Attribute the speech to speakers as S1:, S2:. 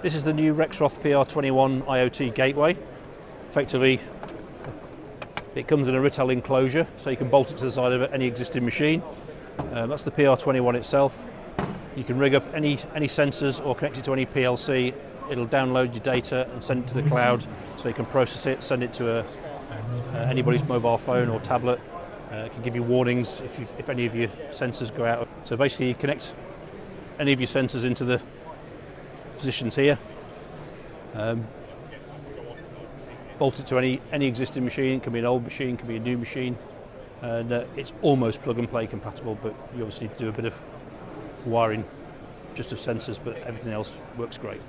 S1: This is the new Rexroth PR21 IoT gateway. Effectively, it comes in a Rittel enclosure, so you can bolt it to the side of any existing machine. That's the PR21 itself. You can rig up any sensors or connect it to any PLC. It'll download your data and send it to the cloud, so you can process it, send it to anybody's mobile phone or tablet. It can give you warnings if any of your sensors go out. So basically, you connect any of your sensors into the positions here. Bolt it to any existing machine. It can be an old machine, it can be a new machine, and it's almost plug and play compatible, but you obviously need to do a bit of wiring just of sensors, but everything else works great.